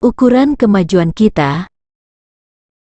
ukuran kemajuan kita.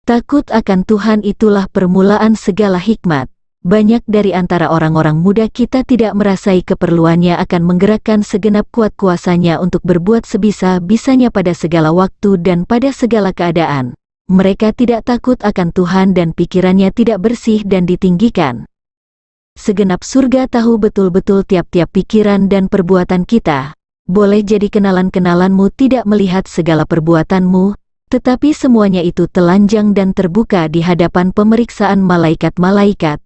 Takut akan Tuhan itulah permulaan segala hikmat. Banyak dari antara orang-orang muda kita tidak merasai keperluannya akan menggerakkan segenap kuat kuasanya untuk berbuat sebisa-bisanya pada segala waktu dan pada segala keadaan. Mereka tidak takut akan Tuhan dan pikirannya tidak bersih dan ditinggikan. Segenap surga tahu betul-betul tiap-tiap pikiran dan perbuatan kita. Boleh jadi kenalan-kenalanmu tidak melihat segala perbuatanmu, tetapi semuanya itu telanjang dan terbuka di hadapan pemeriksaan malaikat-malaikat.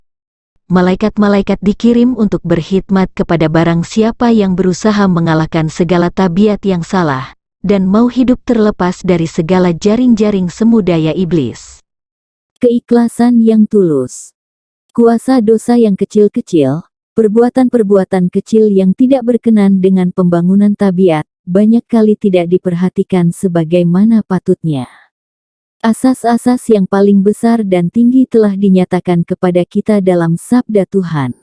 Malaikat-malaikat dikirim untuk berkhidmat kepada barang siapa yang berusaha mengalahkan segala tabiat yang salah, dan mau hidup terlepas dari segala jaring-jaring semu daya iblis. Keikhlasan yang tulus. Kuasa dosa yang kecil-kecil, perbuatan-perbuatan kecil yang tidak berkenan dengan pembangunan tabiat, banyak kali tidak diperhatikan sebagaimana patutnya. Asas-asas yang paling besar dan tinggi telah dinyatakan kepada kita dalam sabda Tuhan.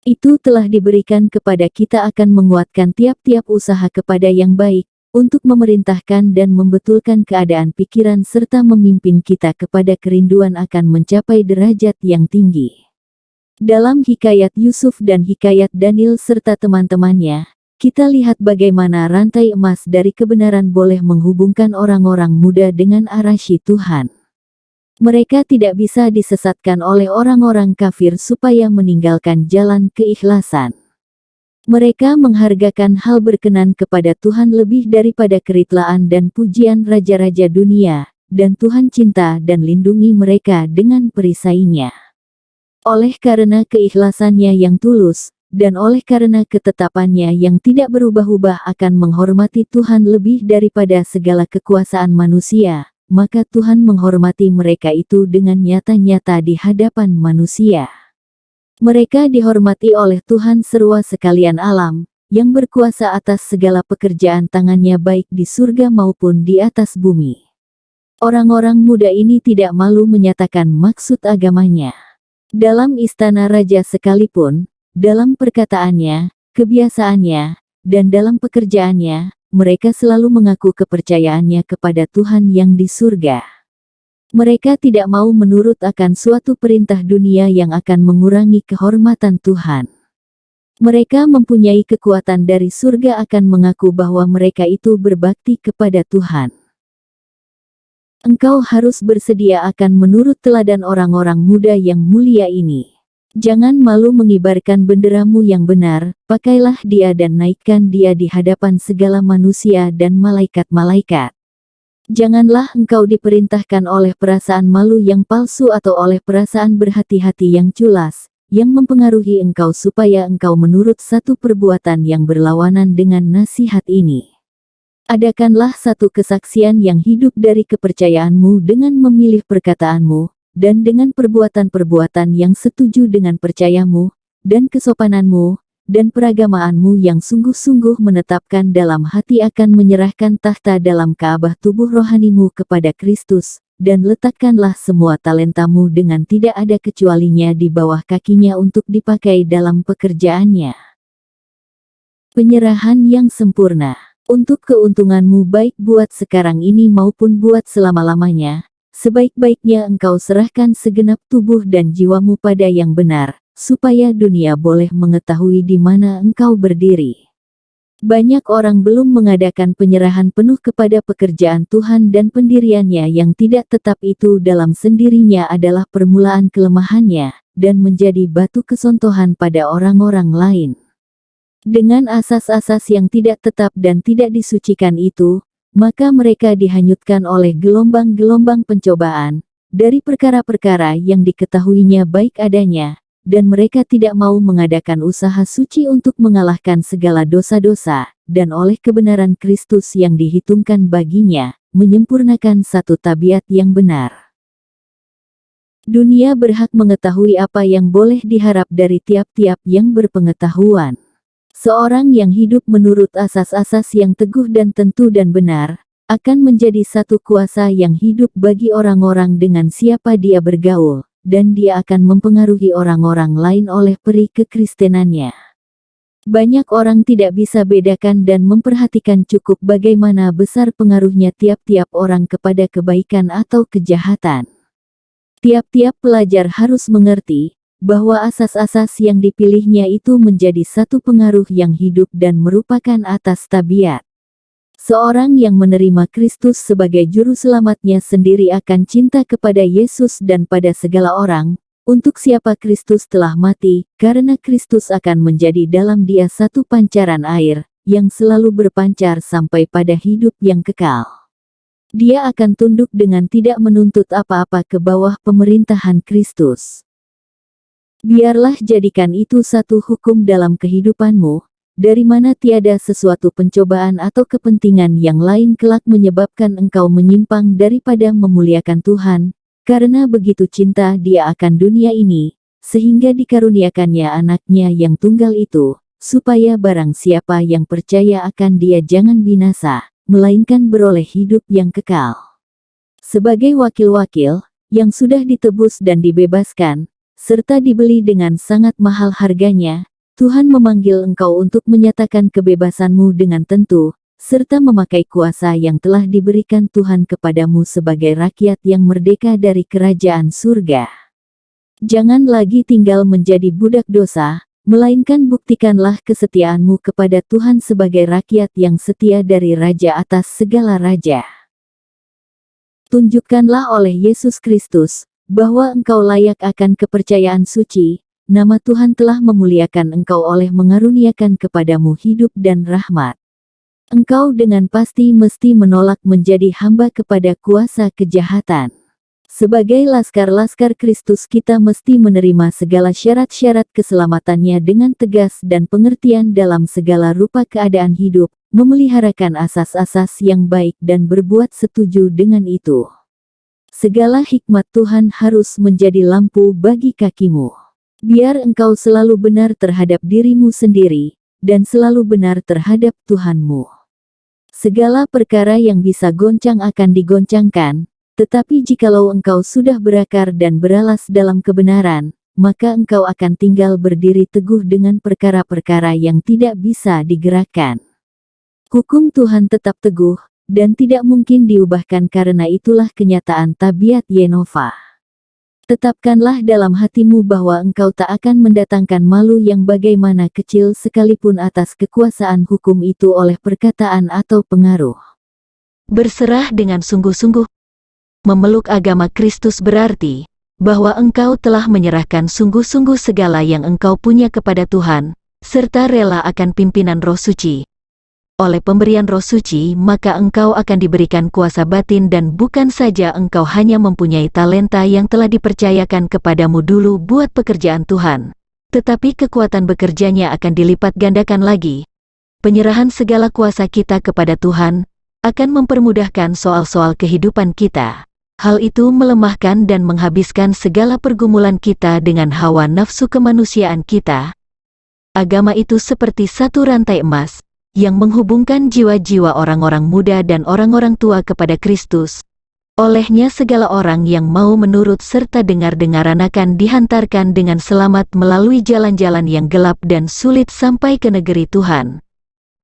Itu telah diberikan kepada kita akan menguatkan tiap-tiap usaha kepada yang baik, untuk memerintahkan dan membetulkan keadaan pikiran serta memimpin kita kepada kerinduan akan mencapai derajat yang tinggi. Dalam hikayat Yusuf dan hikayat Daniel serta teman-temannya, kita lihat bagaimana rantai emas dari kebenaran boleh menghubungkan orang-orang muda dengan arasy Tuhan. Mereka tidak bisa disesatkan oleh orang-orang kafir supaya meninggalkan jalan keikhlasan. Mereka menghargakan hal berkenan kepada Tuhan lebih daripada keritlaan dan pujian raja-raja dunia, dan Tuhan cinta dan lindungi mereka dengan perisainya. Oleh karena keikhlasannya yang tulus, dan oleh karena ketetapannya yang tidak berubah-ubah akan menghormati Tuhan lebih daripada segala kekuasaan manusia, maka Tuhan menghormati mereka itu dengan nyata-nyata di hadapan manusia. Mereka dihormati oleh Tuhan serwa sekalian alam, yang berkuasa atas segala pekerjaan tangannya baik di surga maupun di atas bumi. Orang-orang muda ini tidak malu menyatakan maksud agamanya. Dalam istana raja sekalipun, dalam perkataannya, kebiasaannya, dan dalam pekerjaannya, mereka selalu mengaku kepercayaannya kepada Tuhan yang di surga. Mereka tidak mau menurut akan suatu perintah dunia yang akan mengurangi kehormatan Tuhan. Mereka mempunyai kekuatan dari surga akan mengaku bahwa mereka itu berbakti kepada Tuhan. Engkau harus bersedia akan menurut teladan orang-orang muda yang mulia ini. Jangan malu mengibarkan benderamu yang benar, pakailah dia dan naikkan dia di hadapan segala manusia dan malaikat-malaikat. Janganlah engkau diperintahkan oleh perasaan malu yang palsu atau oleh perasaan berhati-hati yang culas, yang mempengaruhi engkau supaya engkau menurut satu perbuatan yang berlawanan dengan nasihat ini. Adakanlah satu kesaksian yang hidup dari kepercayaanmu dengan memilih perkataanmu, dan dengan perbuatan-perbuatan yang setuju dengan percayamu, dan kesopananmu, dan peragamaanmu yang sungguh-sungguh menetapkan dalam hati akan menyerahkan tahta dalam Ka'bah tubuh rohanimu kepada Kristus, dan letakkanlah semua talentamu dengan tidak ada kecualinya di bawah kakinya untuk dipakai dalam pekerjaannya. Penyerahan yang sempurna, untuk keuntunganmu baik buat sekarang ini maupun buat selama-lamanya. Sebaik-baiknya engkau serahkan segenap tubuh dan jiwamu pada yang benar, supaya dunia boleh mengetahui di mana engkau berdiri. Banyak orang belum mengadakan penyerahan penuh kepada pekerjaan Tuhan dan pendiriannya yang tidak tetap itu dalam sendirinya adalah permulaan kelemahannya, dan menjadi batu kesontohan pada orang-orang lain. Dengan asas-asas yang tidak tetap dan tidak disucikan itu, maka mereka dihanyutkan oleh gelombang-gelombang pencobaan, dari perkara-perkara yang diketahuinya baik adanya, dan mereka tidak mau mengadakan usaha suci untuk mengalahkan segala dosa-dosa, dan oleh kebenaran Kristus yang dihitungkan baginya, menyempurnakan satu tabiat yang benar. Dunia berhak mengetahui apa yang boleh diharap dari tiap-tiap yang berpengetahuan. Seorang yang hidup menurut asas-asas yang teguh dan tentu dan benar, akan menjadi satu kuasa yang hidup bagi orang-orang dengan siapa dia bergaul, dan dia akan mempengaruhi orang-orang lain oleh peri kekristenannya. Banyak orang tidak bisa bedakan dan memperhatikan cukup bagaimana besar pengaruhnya tiap-tiap orang kepada kebaikan atau kejahatan. Tiap-tiap pelajar harus mengerti bahwa asas-asas yang dipilihnya itu menjadi satu pengaruh yang hidup dan merupakan atas tabiat. Seorang yang menerima Kristus sebagai juru selamatnya sendiri akan cinta kepada Yesus dan pada segala orang, untuk siapa Kristus telah mati, karena Kristus akan menjadi dalam dia satu pancaran air, yang selalu berpancar sampai pada hidup yang kekal. Dia akan tunduk dengan tidak menuntut apa-apa ke bawah pemerintahan Kristus. Biarlah jadikan itu satu hukum dalam kehidupanmu, dari mana tiada sesuatu pencobaan atau kepentingan yang lain kelak menyebabkan engkau menyimpang daripada memuliakan Tuhan, karena begitu cinta Dia akan dunia ini, sehingga dikaruniakannya anaknya yang tunggal itu, supaya barang siapa yang percaya akan Dia jangan binasa, melainkan beroleh hidup yang kekal. Sebagai wakil-wakil, yang sudah ditebus dan dibebaskan, serta dibeli dengan sangat mahal harganya, Tuhan memanggil engkau untuk menyatakan kebebasanmu dengan tentu, serta memakai kuasa yang telah diberikan Tuhan kepadamu sebagai rakyat yang merdeka dari kerajaan surga. Jangan lagi tinggal menjadi budak dosa, melainkan buktikanlah kesetiaanmu kepada Tuhan sebagai rakyat yang setia dari Raja atas segala raja. Tunjukkanlah oleh Yesus Kristus, bahwa engkau layak akan kepercayaan suci. Nama Tuhan telah memuliakan engkau oleh mengaruniakan kepadamu hidup dan rahmat. Engkau dengan pasti mesti menolak menjadi hamba kepada kuasa kejahatan. Sebagai laskar-laskar Kristus kita mesti menerima segala syarat-syarat keselamatannya dengan tegas dan pengertian dalam segala rupa keadaan hidup, memeliharakan asas-asas yang baik dan berbuat setuju dengan itu. Segala hikmat Tuhan harus menjadi lampu bagi kakimu. Biar engkau selalu benar terhadap dirimu sendiri, dan selalu benar terhadap Tuhanmu. Segala perkara yang bisa goncang akan digoncangkan, tetapi jikalau engkau sudah berakar dan beralas dalam kebenaran, maka engkau akan tinggal berdiri teguh dengan perkara-perkara yang tidak bisa digerakkan. Hukum Tuhan tetap teguh, dan tidak mungkin diubahkan karena itulah kenyataan tabiat Yenova. Tetapkanlah dalam hatimu bahwa engkau tak akan mendatangkan malu yang bagaimana kecil sekalipun atas kekuasaan hukum itu oleh perkataan atau pengaruh. Berserah dengan sungguh-sungguh. Memeluk agama Kristus berarti bahwa engkau telah menyerahkan sungguh-sungguh segala yang engkau punya kepada Tuhan, serta rela akan pimpinan Roh Suci. Oleh pemberian Roh Suci, maka engkau akan diberikan kuasa batin dan bukan saja engkau hanya mempunyai talenta yang telah dipercayakan kepadamu dulu buat pekerjaan Tuhan, tetapi kekuatan bekerjanya akan dilipat gandakan lagi. Penyerahan segala kuasa kita kepada Tuhan akan mempermudahkan soal-soal kehidupan kita. Hal itu melemahkan dan menghabiskan segala pergumulan kita dengan hawa nafsu kemanusiaan kita. Agama itu seperti satu rantai emas, yang menghubungkan jiwa-jiwa orang-orang muda dan orang-orang tua kepada Kristus. Olehnya segala orang yang mau menurut serta dengar-dengaran akan dihantarkan dengan selamat melalui jalan-jalan yang gelap dan sulit sampai ke negeri Tuhan.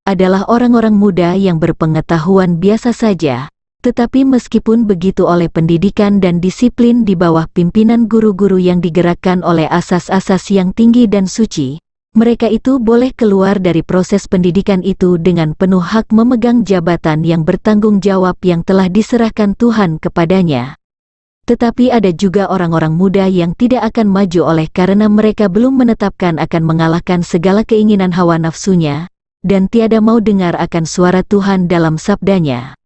Adalah orang-orang muda yang berpengetahuan biasa saja, tetapi meskipun begitu oleh pendidikan dan disiplin di bawah pimpinan guru-guru yang digerakkan oleh asas-asas yang tinggi dan suci, mereka itu boleh keluar dari proses pendidikan itu dengan penuh hak memegang jabatan yang bertanggung jawab yang telah diserahkan Tuhan kepadanya. Tetapi ada juga orang-orang muda yang tidak akan maju oleh karena mereka belum menetapkan akan mengalahkan segala keinginan hawa nafsunya, dan tiada mau dengar akan suara Tuhan dalam sabdanya.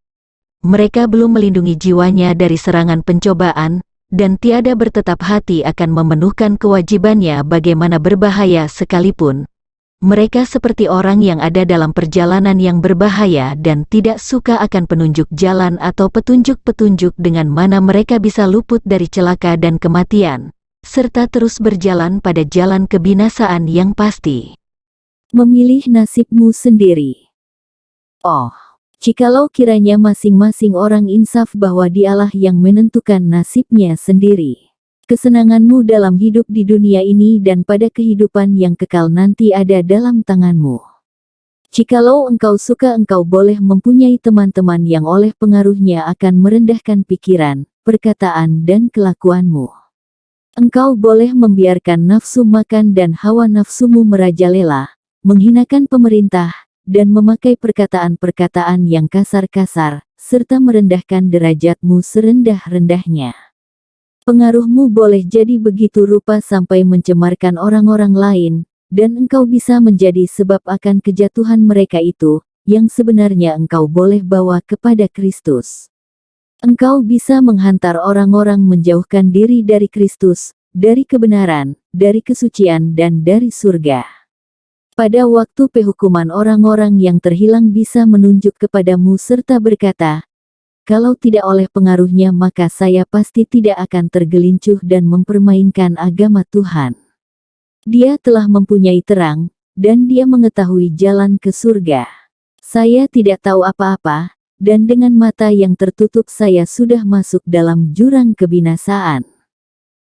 Mereka belum melindungi jiwanya dari serangan pencobaan, dan tiada bertetap hati akan memenuhkan kewajibannya bagaimana berbahaya sekalipun. Mereka seperti orang yang ada dalam perjalanan yang berbahaya dan tidak suka akan penunjuk jalan atau petunjuk-petunjuk dengan mana mereka bisa luput dari celaka dan kematian, serta terus berjalan pada jalan kebinasaan yang pasti. Memilih nasibmu sendiri. Oh, jikalau kiranya masing-masing orang insaf bahwa dialah yang menentukan nasibnya sendiri. Kesenanganmu dalam hidup di dunia ini dan pada kehidupan yang kekal nanti ada dalam tanganmu. Jikalau engkau suka, engkau boleh mempunyai teman-teman yang oleh pengaruhnya akan merendahkan pikiran, perkataan dan kelakuanmu. Engkau boleh membiarkan nafsu makan dan hawa nafsumu merajalela, menghinakan pemerintah, dan memakai perkataan-perkataan yang kasar-kasar, serta merendahkan derajatmu serendah-rendahnya. Pengaruhmu boleh jadi begitu rupa sampai mencemarkan orang-orang lain, dan engkau bisa menjadi sebab akan kejatuhan mereka itu, yang sebenarnya engkau boleh bawa kepada Kristus. Engkau bisa menghantar orang-orang menjauhkan diri dari Kristus, dari kebenaran, dari kesucian dan dari surga. Pada waktu penghukuman orang-orang yang terhilang bisa menunjuk kepadamu serta berkata, kalau tidak oleh pengaruhnya maka saya pasti tidak akan tergelincuh dan mempermainkan agama Tuhan. Dia telah mempunyai terang, dan dia mengetahui jalan ke surga. Saya tidak tahu apa-apa, dan dengan mata yang tertutup saya sudah masuk dalam jurang kebinasaan.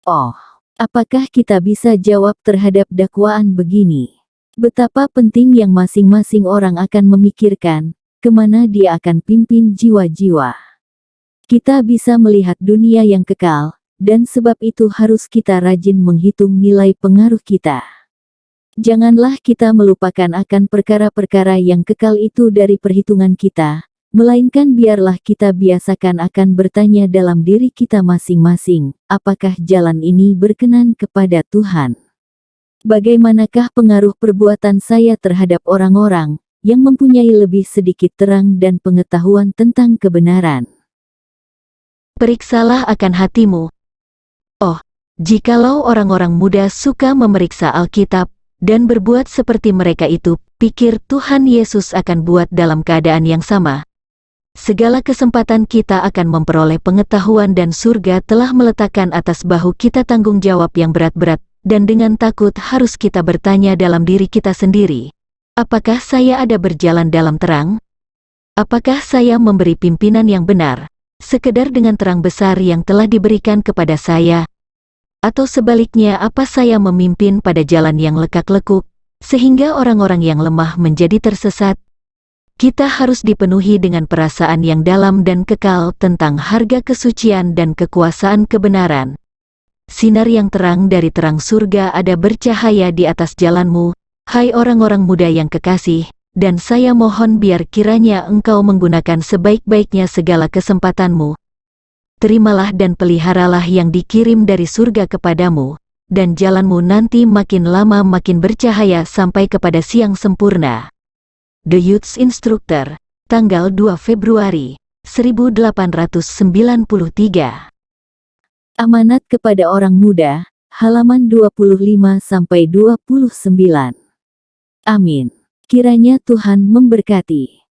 Oh, apakah kita bisa jawab terhadap dakwaan begini? Betapa penting yang masing-masing orang akan memikirkan, kemana dia akan pimpin jiwa-jiwa. Kita bisa melihat dunia yang kekal, dan sebab itu harus kita rajin menghitung nilai pengaruh kita. Janganlah kita melupakan akan perkara-perkara yang kekal itu dari perhitungan kita, melainkan biarlah kita biasakan akan bertanya dalam diri kita masing-masing, apakah jalan ini berkenan kepada Tuhan? Bagaimanakah pengaruh perbuatan saya terhadap orang-orang yang mempunyai lebih sedikit terang dan pengetahuan tentang kebenaran? Periksalah akan hatimu. Oh, jikalau orang-orang muda suka memeriksa Alkitab, dan berbuat seperti mereka itu, pikir Tuhan Yesus akan buat dalam keadaan yang sama. Segala kesempatan kita akan memperoleh pengetahuan dan surga telah meletakkan atas bahu kita tanggung jawab yang berat-berat, dan dengan takut harus kita bertanya dalam diri kita sendiri. Apakah saya ada berjalan dalam terang? Apakah saya memberi pimpinan yang benar, sekedar dengan terang besar yang telah diberikan kepada saya? Atau sebaliknya apa saya memimpin pada jalan yang lekak-lekuk, sehingga orang-orang yang lemah menjadi tersesat? Kita harus dipenuhi dengan perasaan yang dalam dan kekal tentang harga kesucian dan kekuasaan kebenaran. Sinar yang terang dari terang surga ada bercahaya di atas jalanmu, hai orang-orang muda yang kekasih, dan saya mohon biar kiranya engkau menggunakan sebaik-baiknya segala kesempatanmu. Terimalah dan peliharalah yang dikirim dari surga kepadamu, dan jalanmu nanti makin lama makin bercahaya sampai kepada siang sempurna. The Youth Instructor, tanggal 2 Februari 1893. Amanat kepada orang muda, halaman 25-29. Amin. Kiranya Tuhan memberkati.